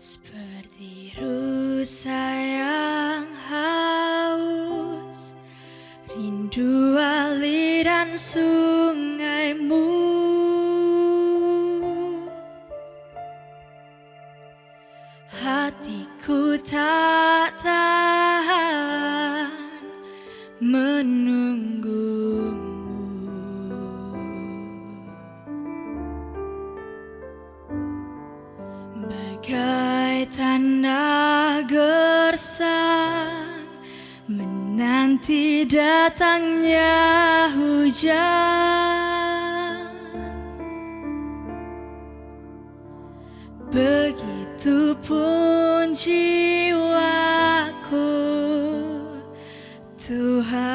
Seperti rusa yang haus, rindu aliran sungaimu. Hatiku tak tahan menunggumu. Bagai tanah gersang menanti datangnya hujan, begitupun jiwaku, Tuhan.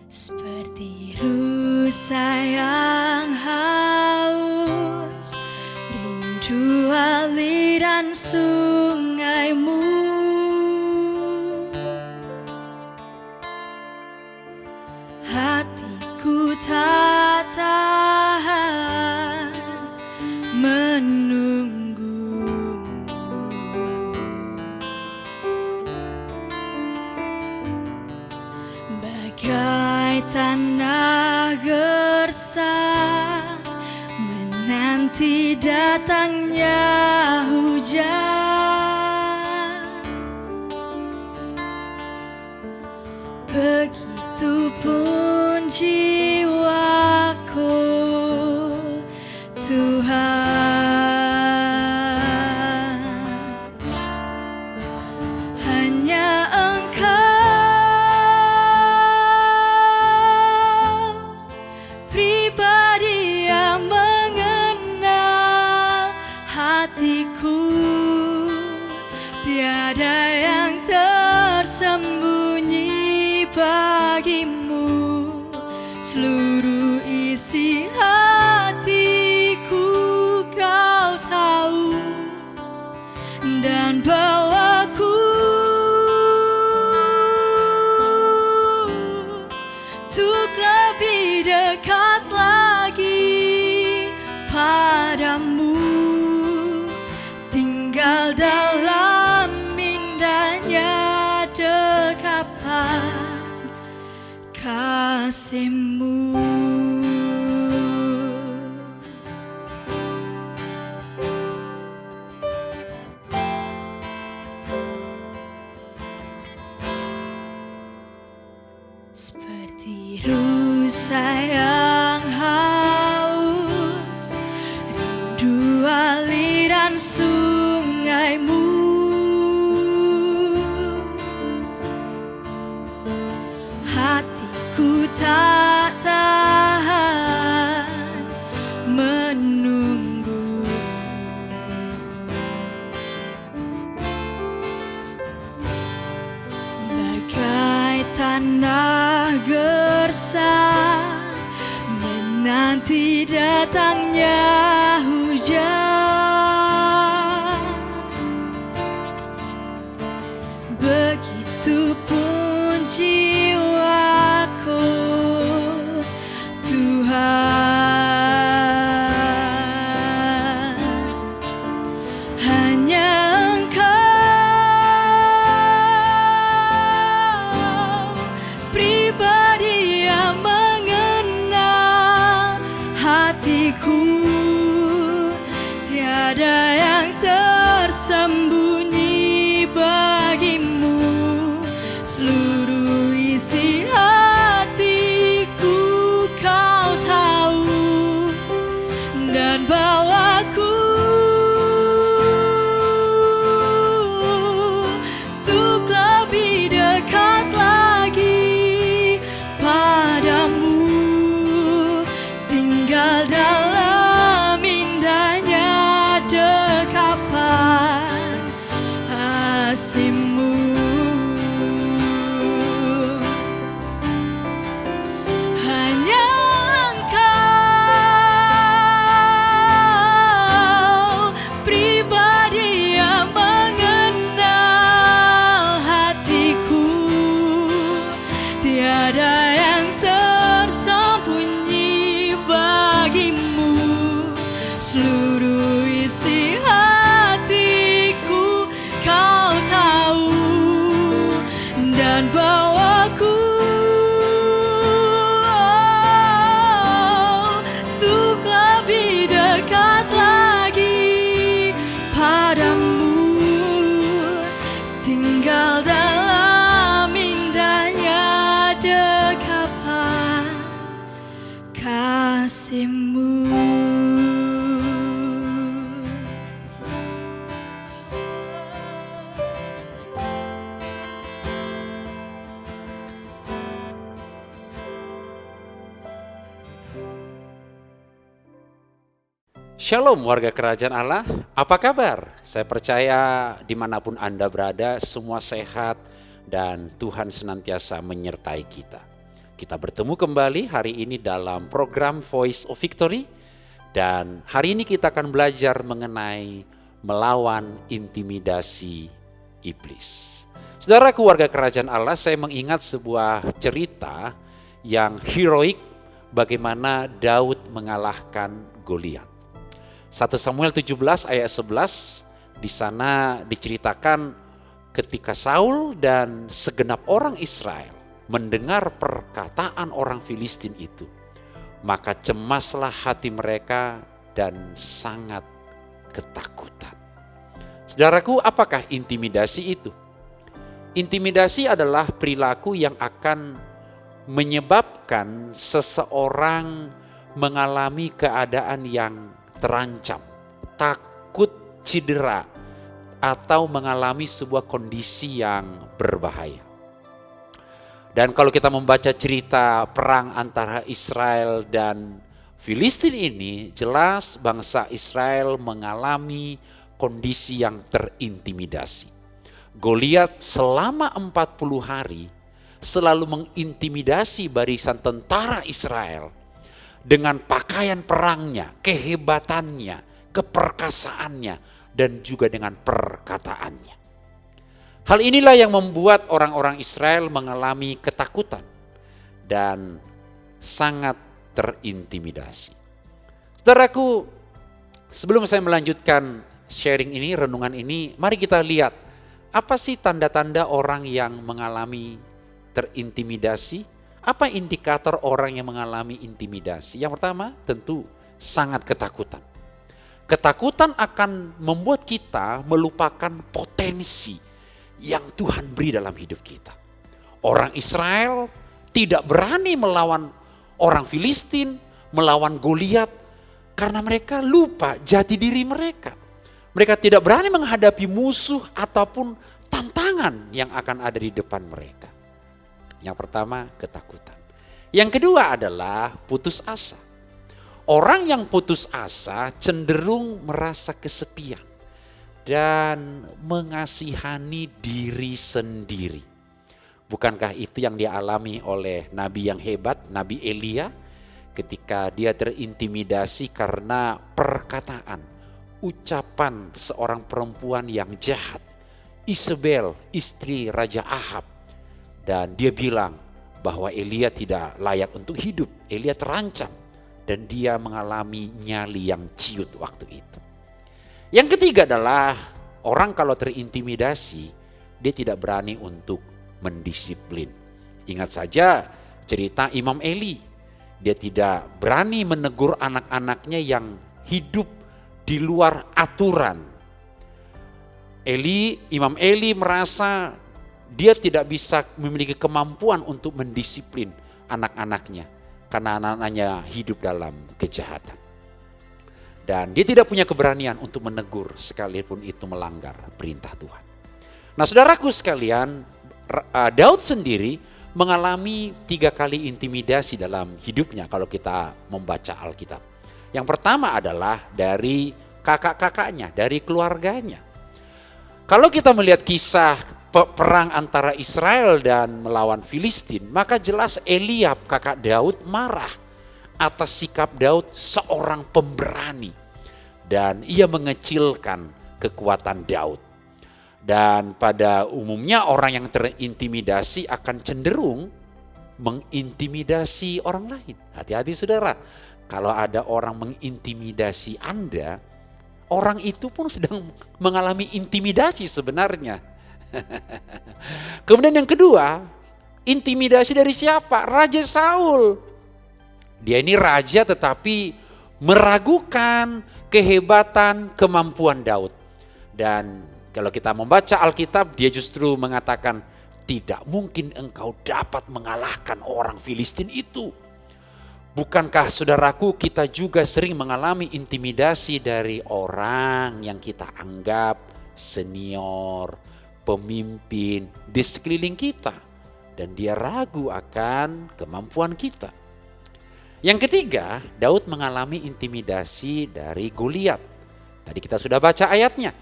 Seperti rusa yang haus, rindu aliran sungaimu. Hatiku tak tahan menunggumu. Bagai tanah gersang menanti datangnya hujan, begitupun jiwaku, Tuhan. Hanya pribadi yang mengenal hatiku, tiada yang tersembunyi bagimu. Seluruh isi hatiku kau tahu, dan bawaku untuk lebih dekat lagi padamu, tinggal dalam indahnya dekapan kasih-Mu. Seperti rusa yang haus, rindu aliran sungaimu. Hatiku tak tahan menunggu. Bagai tanah gersang menanti datangnya hujan, begitupun jiwaku, Tuhan. Hanya Engkau, pribadi yang mengenal hatiku, tiada yang tersembunyi bagimu. Seluruh isi hatiku kau tahu, dan bawaku untuk lebih dekat lagi padamu, tinggal dalam indahnya dekapan kasih-Mu. Hanya Engkau, pribadi yang mengenal hatiku, tiada yang tersembunyi bagi Shalom warga kerajaan Allah, apa kabar? Saya percaya dimanapun Anda berada semua sehat dan Tuhan senantiasa menyertai kita. Kita bertemu kembali hari ini dalam program Voice of Victory dan hari ini kita akan belajar mengenai melawan intimidasi iblis. Saudaraku warga kerajaan Allah, saya mengingat sebuah cerita yang heroik bagaimana Daud mengalahkan Goliat. 1 Samuel 17 ayat 11 di sana diceritakan ketika Saul dan segenap orang Israel mendengar perkataan orang Filistin itu, maka cemaslah hati mereka dan sangat ketakutan. Saudaraku, apakah intimidasi itu? Intimidasi adalah perilaku yang akan menyebabkan seseorang mengalami keadaan yang terancam, takut cedera, atau mengalami sebuah kondisi yang berbahaya. Dan kalau kita membaca cerita perang antara Israel dan Filistin ini, jelas bangsa Israel mengalami kondisi yang terintimidasi. Goliat selama 40 hari selalu mengintimidasi barisan tentara Israel dengan pakaian perangnya, kehebatannya, keperkasaannya, dan juga dengan perkataannya. Hal inilah yang membuat orang-orang Israel mengalami ketakutan dan sangat terintimidasi. Saudaraku, sebelum saya melanjutkan sharing ini, renungan ini, mari kita lihat apa sih tanda-tanda orang yang mengalami terintimidasi. Apa indikator orang yang mengalami intimidasi? Yang pertama tentu sangat ketakutan. Ketakutan akan membuat kita melupakan potensi yang Tuhan beri dalam hidup kita. Orang Israel tidak berani melawan orang Filistin, melawan Goliat karena mereka lupa jati diri mereka. Mereka tidak berani menghadapi musuh ataupun tantangan yang akan ada di depan mereka. Yang pertama, ketakutan. Yang kedua adalah putus asa. Orang yang putus asa cenderung merasa kesepian dan mengasihani diri sendiri. Bukankah itu yang dialami oleh nabi yang hebat, Nabi Elia, ketika dia terintimidasi karena perkataan, ucapan seorang perempuan yang jahat, Isabel, istri Raja Ahab. Dan dia bilang bahwa Elia tidak layak untuk hidup. Elia terancam dan dia mengalami nyali yang ciut waktu itu. Yang ketiga adalah orang kalau terintimidasi, dia tidak berani untuk mendisiplin. Ingat saja cerita Imam Eli. Dia tidak berani menegur anak-anaknya yang hidup di luar aturan. Imam Eli merasa dia tidak bisa memiliki kemampuan untuk mendisiplin anak-anaknya karena anak-anaknya hidup dalam kejahatan. Dan dia tidak punya keberanian untuk menegur sekalipun itu melanggar perintah Tuhan. Nah, saudaraku sekalian, Daud sendiri mengalami 3 kali intimidasi dalam hidupnya kalau kita membaca Alkitab. Yang pertama adalah dari kakak-kakaknya, dari keluarganya. Kalau kita melihat kisah perang antara Israel dan melawan Filistin, maka jelas Eliab kakak Daud marah atas sikap Daud seorang pemberani dan ia mengecilkan kekuatan Daud. Dan pada umumnya orang yang terintimidasi akan cenderung mengintimidasi orang lain. Hati-hati saudara, kalau ada orang mengintimidasi Anda, orang itu pun sedang mengalami intimidasi sebenarnya. Kemudian yang kedua, intimidasi dari siapa? Raja Saul. Dia ini raja tetapi meragukan kehebatan, kemampuan Daud. Dan kalau kita membaca Alkitab, dia justru mengatakan, tidak mungkin engkau dapat mengalahkan orang Filistin itu. Bukankah saudaraku, kita juga sering mengalami intimidasi dari orang yang kita anggap senior, pemimpin di sekeliling kita, dan dia ragu akan kemampuan kita. Yang ketiga, Daud mengalami intimidasi dari Goliat. Tadi kita sudah baca ayatnya.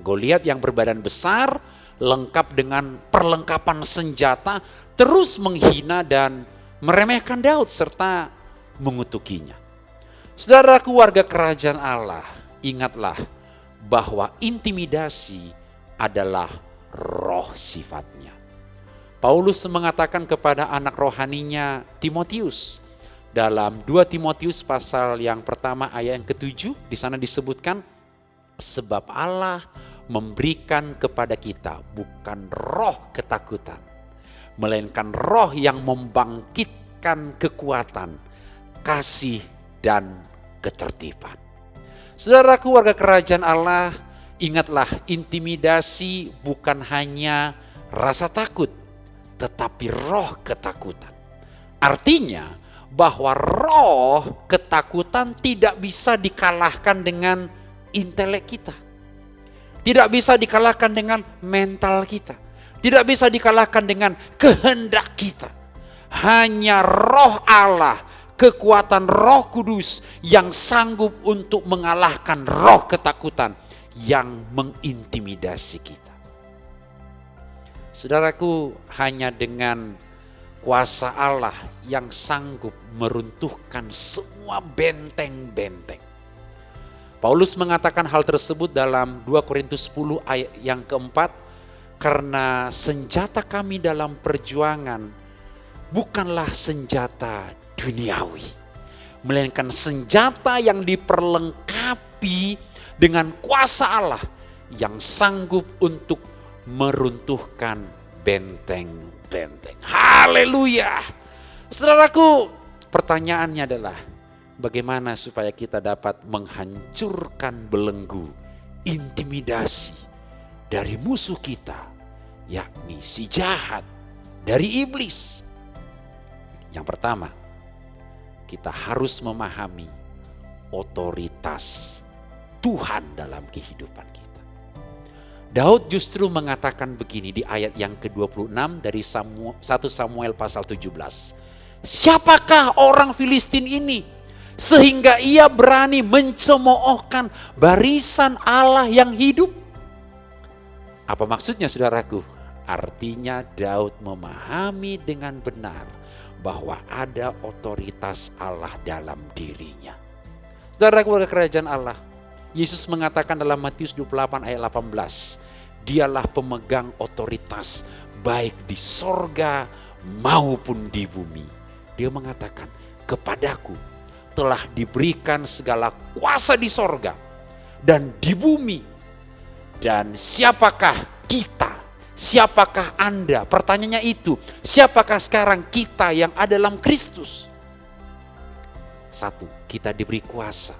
Goliat yang berbadan besar, lengkap dengan perlengkapan senjata, terus menghina dan meremehkan Daud serta mengutukinya. Saudaraku, warga kerajaan Allah, ingatlah bahwa intimidasi adalah roh sifatnya. Paulus mengatakan kepada anak rohaninya Timotius, dalam 2 Timotius pasal yang pertama ayat yang ke-7, di sana disebutkan, sebab Allah memberikan kepada kita bukan roh ketakutan, melainkan roh yang membangkitkan kekuatan, kasih dan ketertiban. Saudaraku, warga kerajaan Allah, ingatlah intimidasi bukan hanya rasa takut, tetapi roh ketakutan. Artinya bahwa roh ketakutan tidak bisa dikalahkan dengan intelek kita. Tidak bisa dikalahkan dengan mental kita. Tidak bisa dikalahkan dengan kehendak kita. Hanya roh Allah, kekuatan Roh Kudus yang sanggup untuk mengalahkan roh ketakutan yang mengintimidasi kita. Saudaraku, hanya dengan kuasa Allah yang sanggup meruntuhkan semua benteng-benteng. Paulus mengatakan hal tersebut dalam 2 Korintus 10 ayat yang keempat, karena senjata kami dalam perjuangan bukanlah senjata duniawi, melainkan senjata yang diperlengkapi dengan kuasa Allah yang sanggup untuk meruntuhkan benteng-benteng. Haleluya. Saudaraku, pertanyaannya adalah bagaimana supaya kita dapat menghancurkan belenggu intimidasi dari musuh kita, yakni si jahat, dari iblis. Yang pertama, kita harus memahami otoritas Tuhan dalam kehidupan kita. Daud justru mengatakan begini di ayat yang ke-26 dari 1 Samuel pasal 17. Siapakah orang Filistin ini sehingga ia berani mencemoohkan barisan Allah yang hidup? Apa maksudnya, saudaraku? Artinya Daud memahami dengan benar bahwa ada otoritas Allah dalam dirinya. Saudaraku, warga kerajaan Allah, Yesus mengatakan dalam Matius 28 ayat 18, dialah pemegang otoritas baik di sorga maupun di bumi. Dia mengatakan, kepadaku telah diberikan segala kuasa di sorga dan di bumi. Dan siapakah kita? Siapakah Anda? Pertanyaannya itu, siapakah sekarang kita yang ada dalam Kristus? Satu, kita diberi kuasa.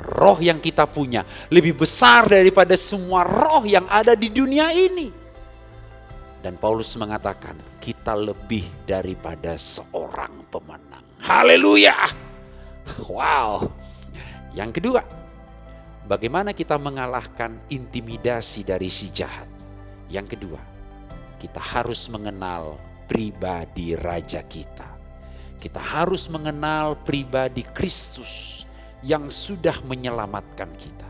Roh yang kita punya lebih besar daripada semua roh yang ada di dunia ini. Dan Paulus mengatakan kita lebih daripada seorang pemenang. Haleluya. Wow. Yang kedua, bagaimana kita mengalahkan intimidasi dari si jahat? Yang kedua, kita harus mengenal pribadi Raja kita. Kita harus mengenal pribadi Kristus yang sudah menyelamatkan kita.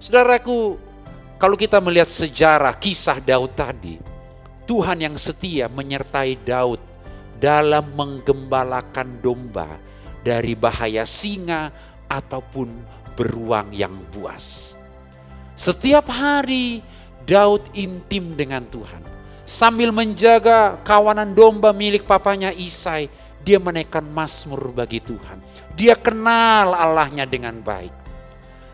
Saudaraku, kalau kita melihat sejarah kisah Daud tadi, Tuhan yang setia menyertai Daud dalam menggembalakan domba dari bahaya singa ataupun beruang yang buas. Setiap hari Daud intim dengan Tuhan. Sambil menjaga kawanan domba milik papanya Isai, dia menaikkan mazmur bagi Tuhan. Dia kenal Allahnya dengan baik.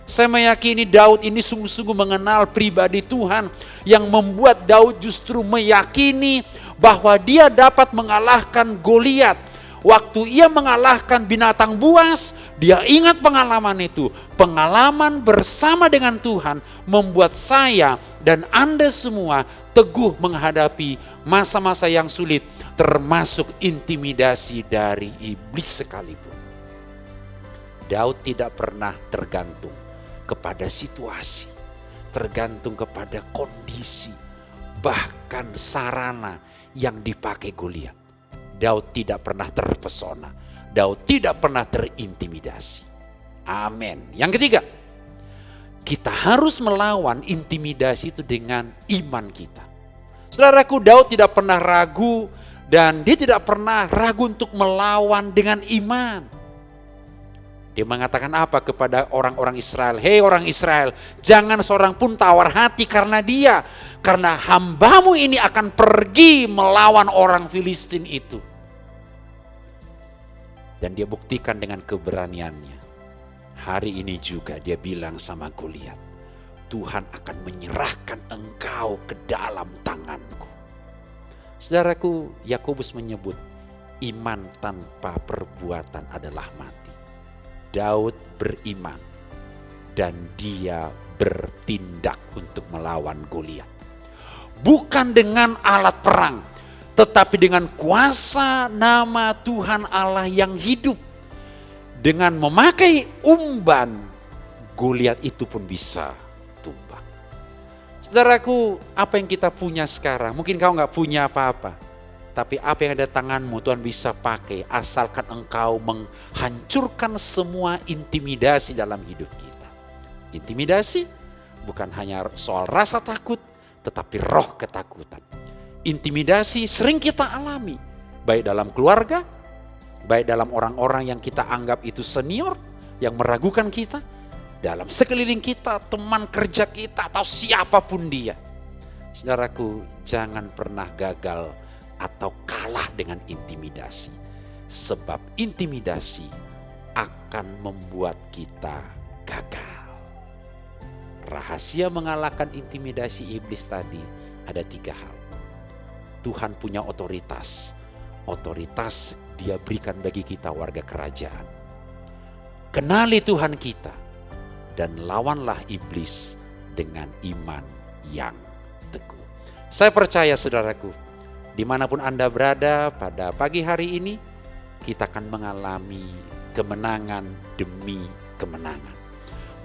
Saya meyakini Daud ini sungguh-sungguh mengenal pribadi Tuhan yang membuat Daud justru meyakini bahwa dia dapat mengalahkan Goliat. Waktu ia mengalahkan binatang buas, dia ingat pengalaman itu. Pengalaman bersama dengan Tuhan membuat saya dan Anda semua teguh menghadapi masa-masa yang sulit, termasuk intimidasi dari iblis sekalipun. Daud tidak pernah tergantung kepada situasi, tergantung kepada kondisi, bahkan sarana yang dipakai Goliat. Daud tidak pernah terpesona. Daud tidak pernah terintimidasi. Amin. Yang ketiga, kita harus melawan intimidasi itu dengan iman kita. Saudaraku, Daud tidak pernah ragu dan dia tidak pernah ragu untuk melawan dengan iman. Dia mengatakan apa kepada orang-orang Israel? Hei orang Israel, jangan seorang pun tawar hati karena dia. Karena hambamu ini akan pergi melawan orang Filistin itu. Dan dia buktikan dengan keberaniannya. Hari ini juga dia bilang sama Goliat, Tuhan akan menyerahkan engkau ke dalam tanganku. Saudaraku, Yakobus menyebut iman tanpa perbuatan adalah mati. Daud beriman dan dia bertindak untuk melawan Goliat. Bukan dengan alat perang, tetapi dengan kuasa nama Tuhan Allah yang hidup. Dengan memakai umban, Goliat itu pun bisa tumbang. Saudaraku, apa yang kita punya sekarang, mungkin kau nggak punya apa-apa. Tapi apa yang ada tanganmu Tuhan bisa pakai, asalkan engkau menghancurkan semua intimidasi dalam hidup kita. Intimidasi bukan hanya soal rasa takut, tetapi roh ketakutan. Intimidasi sering kita alami, baik dalam keluarga, baik dalam orang-orang yang kita anggap itu senior, yang meragukan kita, dalam sekeliling kita, teman kerja kita, atau siapapun dia. Saudaraku, jangan pernah gagal atau kalah dengan intimidasi. Sebab intimidasi akan membuat kita gagal. Rahasia mengalahkan intimidasi iblis tadi ada 3 hal. Tuhan punya otoritas. Otoritas Dia berikan bagi kita warga kerajaan. Kenali Tuhan kita dan lawanlah iblis dengan iman yang teguh. Saya percaya saudaraku, dimanapun Anda berada pada pagi hari ini, kita akan mengalami kemenangan demi kemenangan.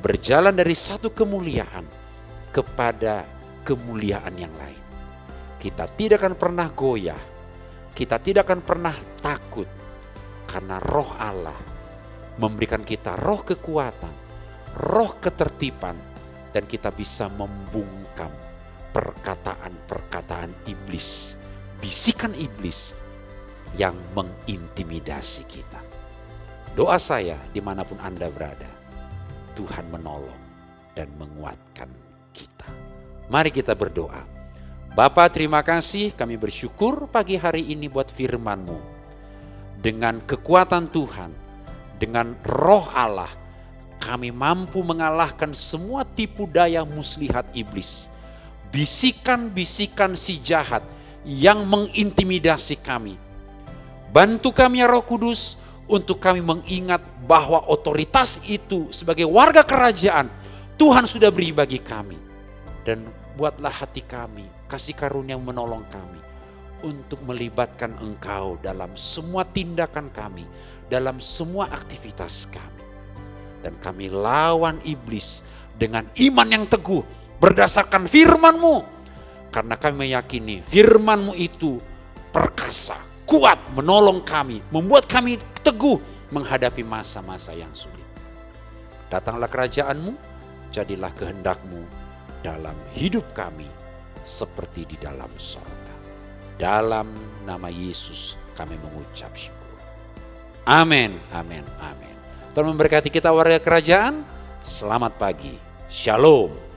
Berjalan dari satu kemuliaan kepada kemuliaan yang lain. Kita tidak akan pernah goyah, kita tidak akan pernah takut, karena roh Allah memberikan kita roh kekuatan, roh ketertiban, dan kita bisa membungkam perkataan-perkataan iblis, bisikan iblis yang mengintimidasi kita. Doa saya dimanapun Anda berada, Tuhan menolong dan menguatkan kita. Mari kita berdoa. Bapa, terima kasih, kami bersyukur pagi hari ini buat firman-Mu. Dengan kekuatan Tuhan, dengan roh Allah, kami mampu mengalahkan semua tipu daya muslihat iblis. Bisikan-bisikan si jahat yang mengintimidasi kami. Bantu kami ya Roh Kudus untuk kami mengingat bahwa otoritas itu sebagai warga kerajaan Tuhan sudah beri bagi kami. Dan buatlah hati kami, kasih karunia yang menolong kami untuk melibatkan Engkau dalam semua tindakan kami, dalam semua aktivitas kami. Dan kami lawan iblis dengan iman yang teguh berdasarkan firman-Mu. Karena kami meyakini firman-Mu itu perkasa, kuat menolong kami, membuat kami teguh menghadapi masa-masa yang sulit. Datanglah kerajaan-Mu, jadilah kehendak-Mu dalam hidup kami seperti di dalam sorga. Dalam nama Yesus kami mengucap syukur. Amin, amin, amin. Tuhan memberkati kita warga kerajaan. Selamat pagi. Shalom.